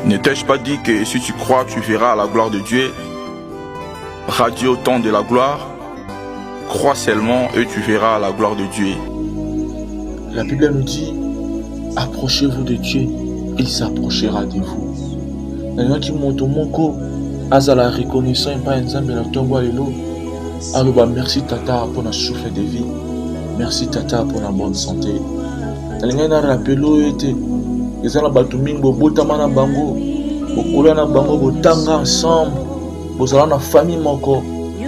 Ne t'ai-je pas dit que si tu crois, tu verras la gloire de Dieu? Radier autant de la gloire, crois seulement et tu verras la gloire de Dieu. La Bible nous dit, approchez-vous de Dieu, il s'approchera de vous. Qui monte moko, azala reconnaissant pas ensemble na tongo lelo. Aloba merci tata pour la souffle de vie. Merci tata pour la bonne santé. Nalinga na rappelo ete ezala batu mingo botama na bango, bokola na bango botanga ensemble, bozala na famille moko.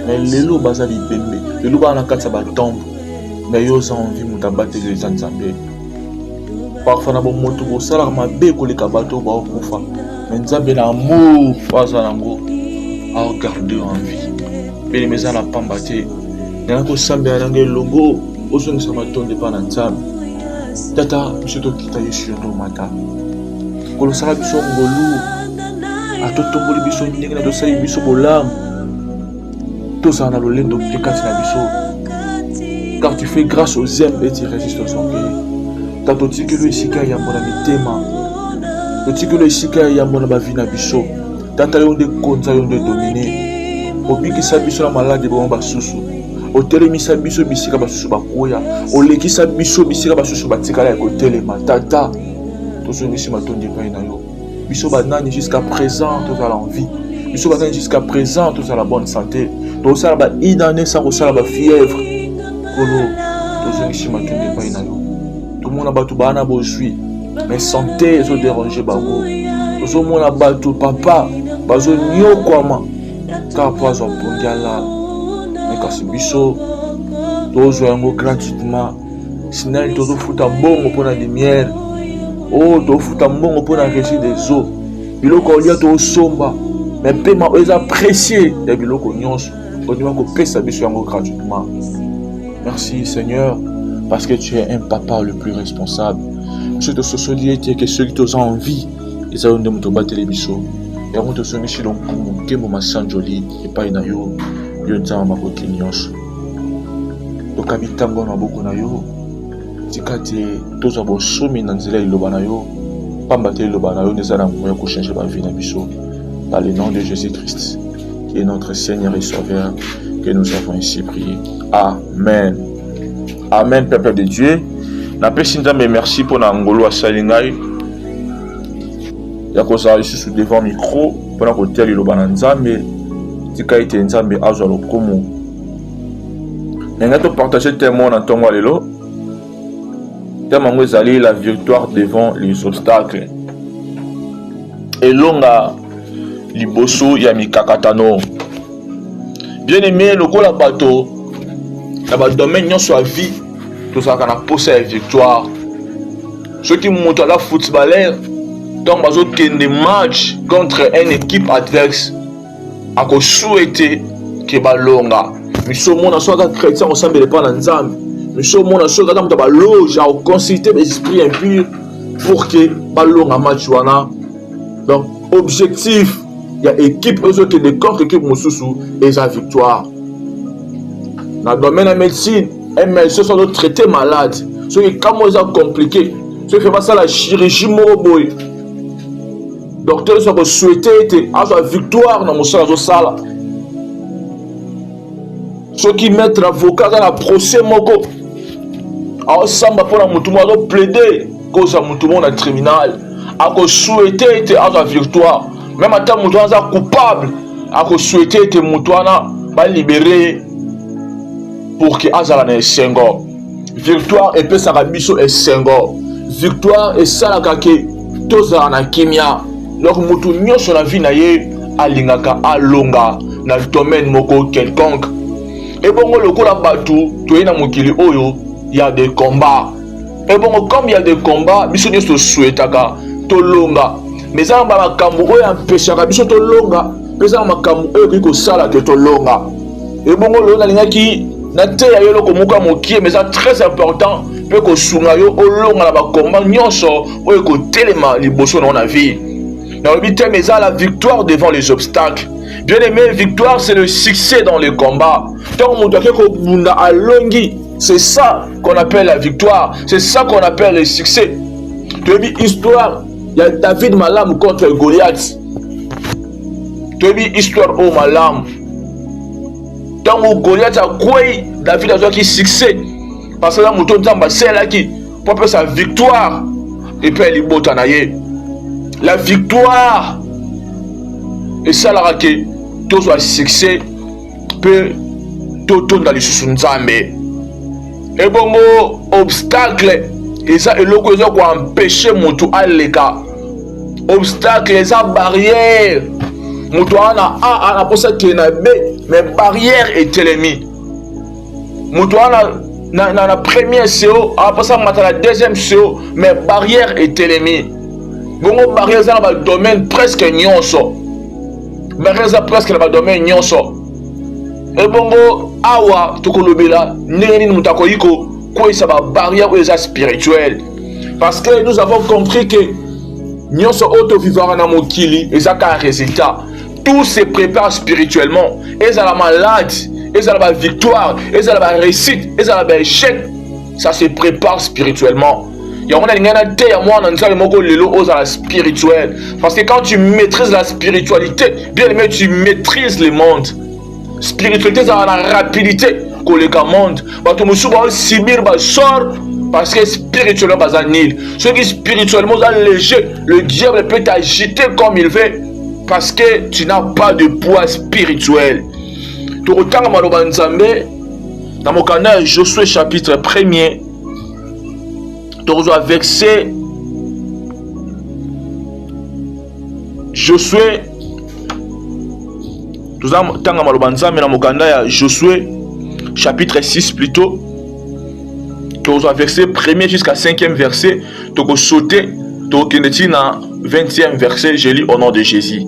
Mais lelo bazali bembe, lelo ba na katsa ba tombe. Mais yo za envie mutabate les nzambe. Parfois na bo moto bosala mabe koleka bato ba okufa. Mais nzambe na amour bazala ngo a garder en vie. Bele mezana pamba te. Na ko sambe alange longo ozo sama tonde pa na nzambe. Tata biso to kita yesu ndo mata. Kolo sala biso ngolu. Atotomboli biso ndenge na to sala biso bolam. To ça na lolendo pikati na biso. Car tu fais grâce aux aimes et tu résistes aux orgueils. Tato tikelo isika ya mona mitema. To tikelo isika ya mona ba vina biso. Tata yo nde konza yo nde dominer. Obikisa biso na malade bo ba susu. Otelemisa biso bisika basusu bakoya. Olekisa biso bisika basusu batikala ya kotelema. Tata tozongisi matondi pa na yo. Biso banani jusqu'à présent tous à l'envie. Biso banani jusqu'à présent tous à la bonne santé. Tous à la idane sans resala ba fièvre. Kolo tozongisi matondi pa na yo. Tout le monde a battu bana bozui. Mais santé zo déranger bango. Tozo mona batu papa bazo nyokwama. Car poison pondiala. Mais kasi biso tozo yango gratuitement. Sinon tozo futa mbongo pona lumière. Oh to futa mbongo pona régie des eaux. Biloko olia to somba. Mais paiement est apprécié des biloko nyonso. Odima ko pesa biso yango gratuitement. Merci Seigneur parce que tu es un papa le plus responsable. Monsieur de société que ceux qui ont envie ils ont de muto battre les biso. Et on te sonne chez l'on que mon sanjoli et pas na yo yo nzama makoki nyonso. To kabitango na boko na yo. Tikati toza bo somi na nzela iloba na yo. Pamba te iloba na yo nezala moyo ko changer ba vie na biso. Dans le nom de Jésus-Christ, qui est notre Seigneur et Sauveur, que nous avons ainsi prié. Amen. Amen, peuple de Dieu. Napesi nzambe merci pour na ngolo asali ngai. Ya kozala lisusu devant micro mpona kotia liloba na nzambe tika ete nzambe azwa lokumu. Ndenge topartage témoin na ntongo ya lelo. Thème yango ezali la victoire devant les obstacles. Elonga liboso ya mikakatano. Bien aimé lokola bato na ba domaine nyonso ya vie tozalaka na posa ya victoire. Soki moto aza footballeur donc bazokende match contre une équipe adverse akosouhaite ke balonga. Miso mona soka chrétien osambele pa na nzambe. Miso mona soka ta moto baloge a consulter les esprits impurs pour que balonga match wana. Donc objectif il y a équipe qui de contre équipe mosusu et sa victoire. Dans le domaine de la médecine, un médecin doit traiter malade. Ce qui est compliqué. Ce qui fait passer la chirurgie moroboy. Docteur soit souhaité avoir la victoire dans mon sala. Ceux qui mettent l'avocat dans la procès moko. Alors samba pour la mutumo doit plaider cause à mutumo na tribunal. A souhaité avoir la victoire. Même à temps moutouana coupable, a souhaité que moutouana va libérer pour que azala na sengo. Victoire et peut sarabiso et sengo. Victoire et salaka ke tozala na kimia. Donc moutou nyonso na vie na ye alingaka alonga na domaine moko quelconque. Et bon lokola batu toyena mokili oyo il y a des combats. Et bon comme il y a des combats, biso nyonso souhaitaka tolonga. Mais ça va makambo oyo empêchaka biso to longa, mais ça makambo oyo ki ko sala ke to longa. Et bongo lo na lingaki na te ya yo loko muka mokie, mais ça très important pe ko sunga yo o longa na ba combat nyonso oyo ko telema liboso na vie. Dans le but mais ça la victoire devant les obstacles. Bien aimé, victoire c'est le succès dans les combats. Donc mon doit ko bunda alongi, c'est ça qu'on appelle la victoire, c'est ça qu'on appelle le succès. Tu as vu histoire Il y a David Malam contre Goliath. Tu as vu histoire au Malam. Tant que Goliath a quoi, David a qui succès. Parce que là, mouton tamba c'est là qui pour sa victoire. Et puis il est la victoire. Et ça là que tout soit succès peut tout dans les sous-nzambe. Et bon obstacle et ça est le cause qui empêcher mouton à l'écart. Obstacle et ça barrière. Mouton a pour ça qu'il na B mais barrière est l'ennemi. Mouton na la première CO, après ça mata la deuxième CO, mais barrière est l'ennemi. Bon barrière ça dans le domaine presque nyonso. Barrière ça presque dans le domaine nyonso. Et bon awa tokolobela neni mutakoyiko quoi ça va barrière aux spirituelle. Parce que nous avons compris que nyonso auto vivant na mokili et ça ka résultat. Tout se prépare spirituellement. Et ça la malade. Et ça la victoire, et ça la réussite, et ça la échec, ça se prépare spirituellement. Il y a un spirituel. Parce que quand tu maîtrises la spiritualité, bien aimé, tu maîtrises le monde. Spiritualité, ça a la rapidité que le monde. Parce que spirituellement, c'est nul. Ceux qui spirituellement sont légers, le diable peut t'agiter comme il veut. Parce que tu n'as pas de poids spirituel. Dans mon canal Josué chapitre 1er, verset Josué, Josué chapitre 6 plutôt, verset 1er jusqu'à 5e verset, tu sauter, tu 20e verset, je lis au nom de Jésus.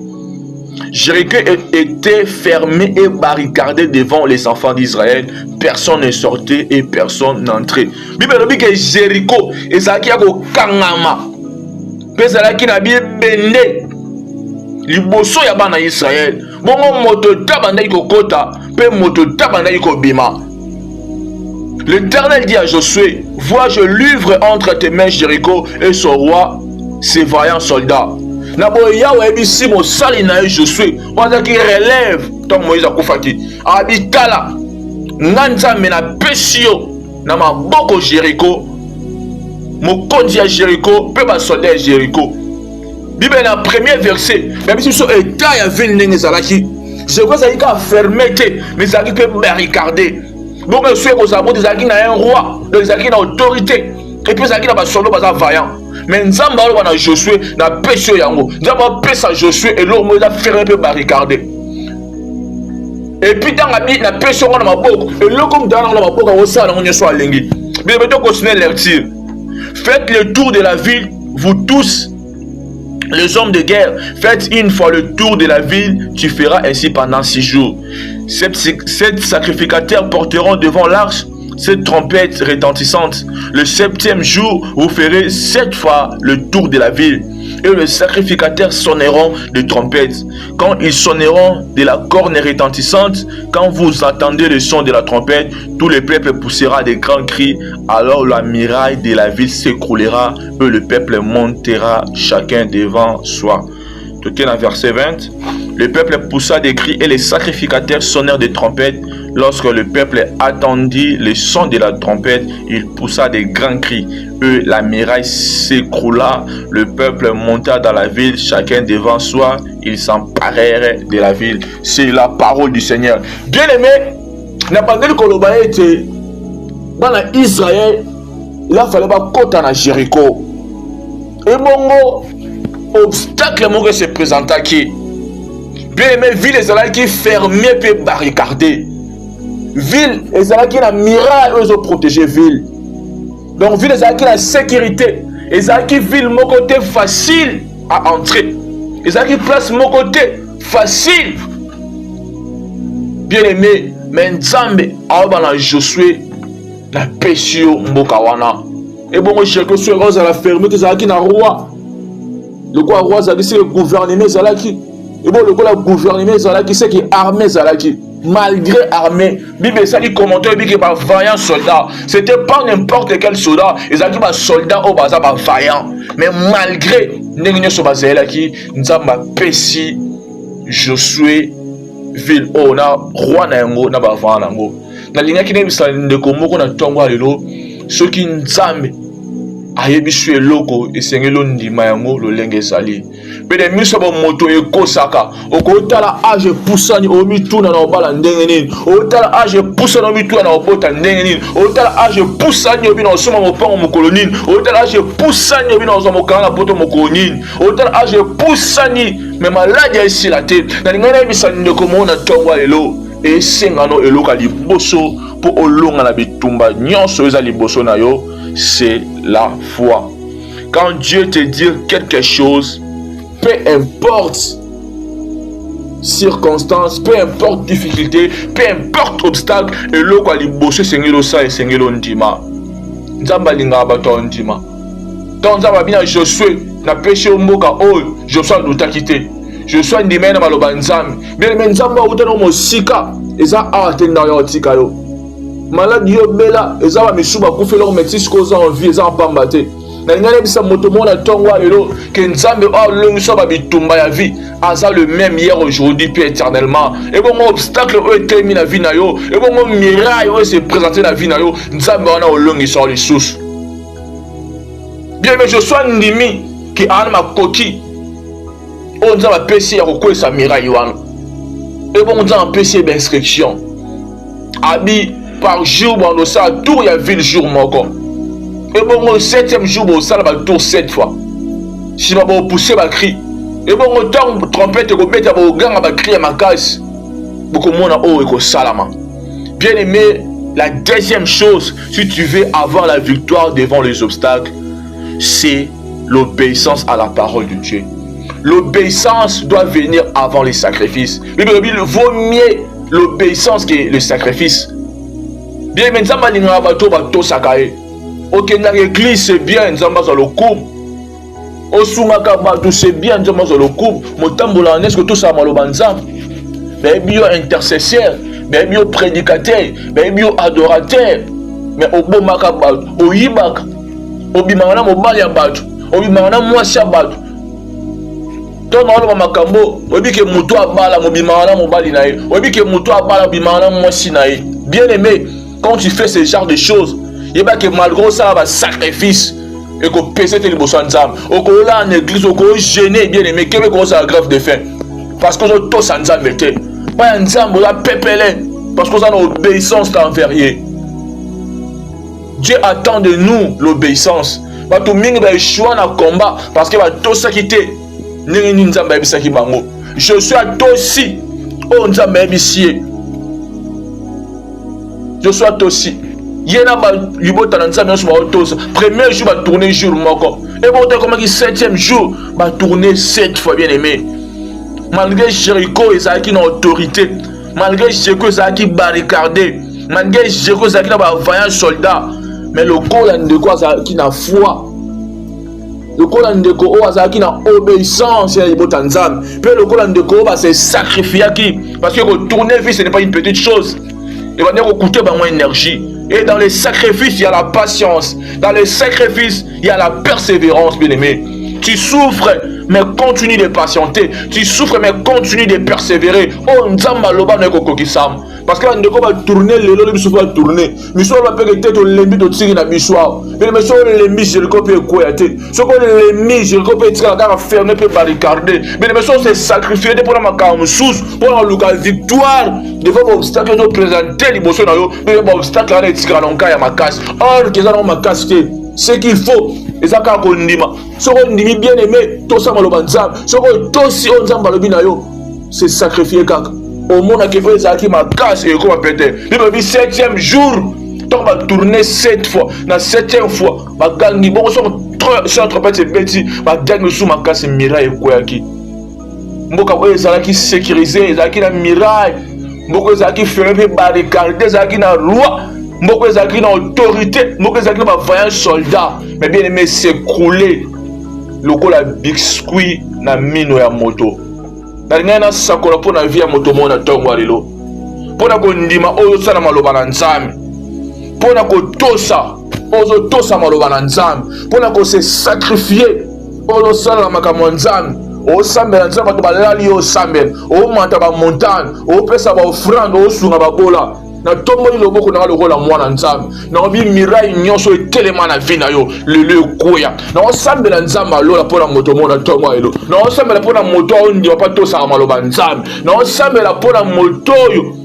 Jéricho était fermé et barricadé devant les enfants d'Israël. Personne ne sortait et personne n'entrait. Bible dit que Jéricho et Zaki a kangama. Pezalaki na bi bende. Liboso ya bana Israël. Bongo moto tabanda iko kota, pe moto tabanda iko bima. L'Éternel dit à Josué, vois, je livre entre tes mains Jéricho et son roi, ses vaillants soldats. Naboya webisi mo sali na Josué wanda ki relève tant Moïse akufaki abitala nganza mena pesio na maboko Jéricho mokonzi ya Jéricho pe ba soldat Jéricho. Bible na premier verset même si so état ya ville ndenge zalaki Jéricho ça ka fermé mais ça qui peut barricader. Donc Josué ko zabo zaki na un roi donc zaki na autorité et puis zaki na ba soldat ba vaillant. Mais nous avons Josué, nous avons péché yango. Nous avons péché Josué et l'homme a fermé peu barricadé. Et puis dans la vie, nous avons péché dans ma boque. Et l'homme dans la boque, on s'en est soit lingi. Mais maintenant continuez leur tir. Faites le tour de la ville, vous tous, les hommes de guerre. Faites une fois le tour de la ville. Tu feras ainsi pendant 6 jours. 7 sacrificateurs porteront devant l'arche cette trompette retentissante. Le 7e jour, vous ferez 7 fois le tour de la ville. Et les sacrificateurs sonneront de trompettes. Quand ils sonneront de la corne retentissante, quand vous entendez le son de la trompette, tout le peuple poussera des grands cris. Alors la muraille de la ville s'écroulera et le peuple montera chacun devant soi. Tout est dans verset 20. Le peuple poussa des cris et les sacrificateurs sonnèrent des trompettes. Lorsque le peuple attendit le son de la trompette, il poussa des grands cris. Et la muraille s'écroula. Le peuple monta dans la ville, chacun devant soi. Ils s'emparèrent de la ville. C'est la parole du Seigneur. Bien aimé, n'a pas dit que le était dans Israël. Il a fallu pas côté dans Jéricho. Et bongo obstacle qui se présente qui. Bien aimé, ville est qui fermée et barricadée. Ville est qui a miracle ils ont protégé ville. Donc ville est qui la sécurité. Et qui ville mon côté facile à entrer. Et qui place mon côté facile. Bien aimé, mais Nzambe a Josué la péchio mbokawana. Et bon, je que ce rose à la ferme que ça qui na roi. Le roi ça c'est le gouvernement zalaki. Et bon le gouvernement zalaki c'est qui armée zalaki. malgré armée. Bible ça dit commentaire dit que par vaillant soldat, c'était pas n'importe quel soldat, ils ont dit bah soldat au bazar bah vaillant, mais malgré n'engagné sur bazar qui nous avons pesi Josué ville oh na roi na yango na ba vaillant nango na linga qui n'est pas de comme on a tongo alelo ceux qui nzambe ayebisu eloko esengelo ndima yango lolenge ezali pene miso ba moto ekosaka okotala age pusani omituna na obala ndenge nini otala age pusani omituna na obota ndenge nini otala age pusani obi na osoma mopango mokolo nini otala age pusani obi na osoma mokanga na poto mokolo nini otala age pusani me maladi ya esila te na lingana yebisa ndeko mona tongo lelo esengano eloka liboso po olonga na bitumba nyonso eza liboso na yo. C'est la foi. Quand Dieu te dit quelque chose, peu importe circonstance, peu importe difficulté, peu importe obstacle, et l'eau quoi libosser sengelo ça et sengelo ndima. Nzamba linga bato ndima. Quand nzamba bina Josué na péché au moka oh Josué doit quitter. Josué ndima na maloba nzambe. Bien mais nzamba utano mosika eza atenda yo tika yo. Malade yo bela ezaba misuba kufela ko métis koza en vie eza pamba te na ngale bisa moto mona tongo lelo ke nzambe o longiso ba bitumba ya vie aza le même hier aujourd'hui puis éternellement et bon obstacle o etemi na vie na yo et bon miracle o se présenter na vie na yo nzambe wana o longiso les sous bien mais je sois ndimi ki ana makoki o nzamba pesi ya ko sa miracle wana et bon nzamba pesi d'instruction abi par jour, on a tour, il y a 20 jours encore. Et bon, au 7e jour, on a tour 7 fois. Si on pousser ma cri. Et bon, autant trompette, on met au gang, on va crier ma casse. Beaucoup de monde a haut et salama. Bien aimé, la deuxième chose, si tu veux avoir la victoire devant les obstacles, c'est l'obéissance à la parole de Dieu. L'obéissance doit venir avant les sacrifices. Il vaut mieux l'obéissance que le sacrifice. Bien, mais nzamba linga bato bato sakaye. Ok, dans l'église c'est bien nzamba za lokum. Osumaka bato c'est bien nzamba za lokum. Motambola est-ce que tout ça maloba nzamba. Mais bio intercesseur, mais bio prédicateur, mais bio adorateur. Mais obomaka bato, oyibaka. Obimana mobali ya bato, obimana mwasi ya bato. Ton oloba makambo, obike muto abala mobimana mobali na ye. Obike muto abala obimana mwasi na ye. Bien aimé, quand tu fais ce genre de choses, il y a que malgré ça va sacrifice et que pèse tes libosan d'âme. Au que là en église, au que gêné bien aimé, que me cause la grève de faim. Parce que nous tous en d'âme était. Pas en d'âme, on a pépélé. Parce que nous avons l'obéissance envers Dieu. Dieu attend de nous l'obéissance. Bah tout ming va choix dans combat parce que va tout ça quitter. N'engi nzamba ebisa ki bango. Je suis à toi aussi. Oh nzamba ebisier. Je suis aussi. Yena ba yibota na nzambe so ba otosa. Premier jour ba tourner jour moko. Et bon comment qui 7e jour ba tourner 7 fois bien aimé. Malgré Jéricho ezaki na autorité, malgré Jéricho ezaki barricadé, malgré Jéricho ezaki na ba vaillant soldat, mais le col ndeko ezaki na foi. Le col ndeko o ezaki na obéissance ya yibota nzambe. Puis le col ndeko ba se sacrifier qui parce que tourner vie ce n'est pas une petite chose. Il va dire coûter moins énergie. Et dans les sacrifices, il y a la patience. Dans les sacrifices, il y a la persévérance, bien aimé. Tu souffres, mais continue de patienter. Tu souffres, mais continue de persévérer. Oh, nzamba loba ne kokokisam. Parce que on va tourner, le lolo biso va tourner. Miso va peut-être au lembi de tiri na bisoa. Mais miso le lembi je le copie quoi te. Ce qu'on le lembi je le copie tiri na fermer peut barricader. Mais miso c'est sacrifié pour la makam sous pour la victoire devant l'obstacle nous présenter liboso na yo. Mais l'obstacle là tiri na nka ya makas. Or que ça na makas te. Ce qu'il faut ezaka ko ndima. Ce qu'on ndimi bien aimé to sa maloba nzam. Ce qu'on to si on nzamba lobi na yo. C'est sacrifié kaka. Au monde qui fait ça qui m'a cassé et comment péter. Il me dit 7e jour. Donc va tourner 7 fois. La 7e fois, ma gang bon sur trompette c'est petit. Ma gang sous ma casse miraille quoi qui. Mboka oyo ezalaki sécurisé, ezalaki na miraille. Mboka ezalaki fermé barricade, ezalaki na loi. Mboka ezalaki na autorité, mboka ezalaki na vaillant soldat. Mais bien aimé s'écrouler. Lokola biscuit na mino ya moto. Na sakola pour la vie à moto mona tongo lelo. mpona kondima oyo osala maloba na nzambe, mpona kotosa ozotosa maloba na nzambe, mpona kose sakrifie ozosala makambo ya nzambe, osambela nzambe bato balali yo osambela, omata bamontane, opesa baofrande, osunga babola. Na tomboli loboko na lokola mwana nzambe, na obi mirai nyonso etelema na vi na yo lelo ekoya, na osambela nzambe alola mpona moto mona ntongo elo, na osambela mpona moto oyo ndima mpa tosaka maloba nzambe, na osambela mpona moto oyo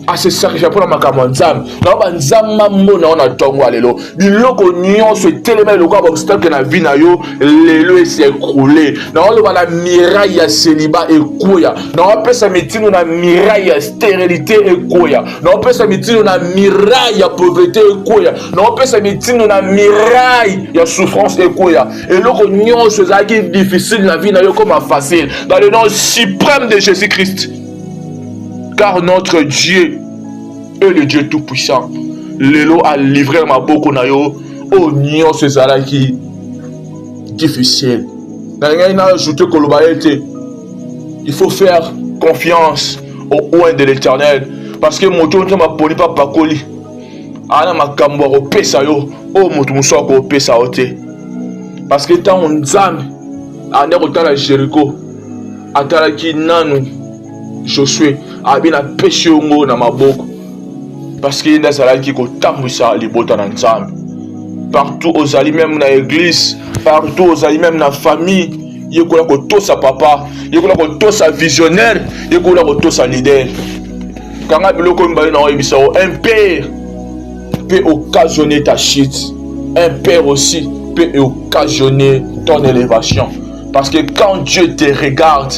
ase sakrifia mpona makambo ya nzambe, na oba nzamba mbona ona ntongo lelo biloko nyonso etelema eloko ya baobstacle na vi na yo lelo esi ekrule, na oloba na mirai ya seliba ekoya, na opesa mitino na mirai ya sterilité ekoya, na opesa mitino na mirai ya pauvreté ekoya, na opesa mitino na mirai ya souffrance ekoya, eloko nyonso ezalaki difficile na vi na yo koma facile dans le nom suprême de Jésus-Christ. Car notre Dieu est le Dieu tout-puissant. Lelo a livré ma boko na yo au nion cesara qui difficile. Il faut faire confiance au oint de l'Éternel parce que moto ne m'a poli pas pakoli. Ana makambo ko pesa yo o moto muso ko pesa ote. Parce que tant on nzambe ane ko tala Jéricho atala ki nanu Josué abina pesi ngo na maboko parce que nda sala ki ko tambisa libota na nzambe partout aux ali même na église, partout aux ali même na famille, yekola ko tosa papa, yekola ko tosa visionnaire, yekola ko tosa leader. Kanga biloko mbali na oyebisa un père peut occasionner ta chute, un père aussi peut occasionner ton élévation, parce que quand Dieu te regarde,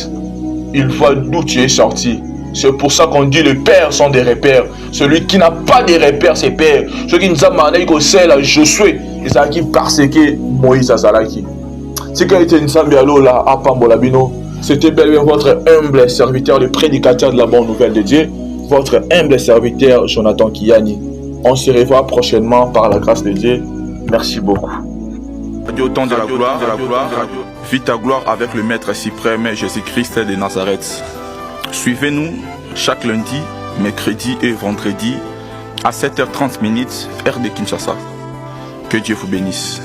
il voit d'où tu es sorti. C'est pour ça qu'on dit les pères sont des repères. Celui qui n'a pas de repères, c'est père. Celui qui nous a demandé que c'est à Josué, ils ont qui persécuté Moïse à Zalaki. C'est quand il était une sambialo là à Pambolabino. C'était bel et bien votre humble serviteur, le prédicateur de la bonne nouvelle de Dieu, votre humble serviteur Jonathan Kiyani. On se revoit prochainement par la grâce de Dieu. Merci beaucoup. Radio Temps de la gloire, vis ta gloire avec le Maître suprême Jésus-Christ de Nazareth. Suivez-nous chaque lundi, mercredi et vendredi à 7h30 heure de Kinshasa. Que Dieu vous bénisse.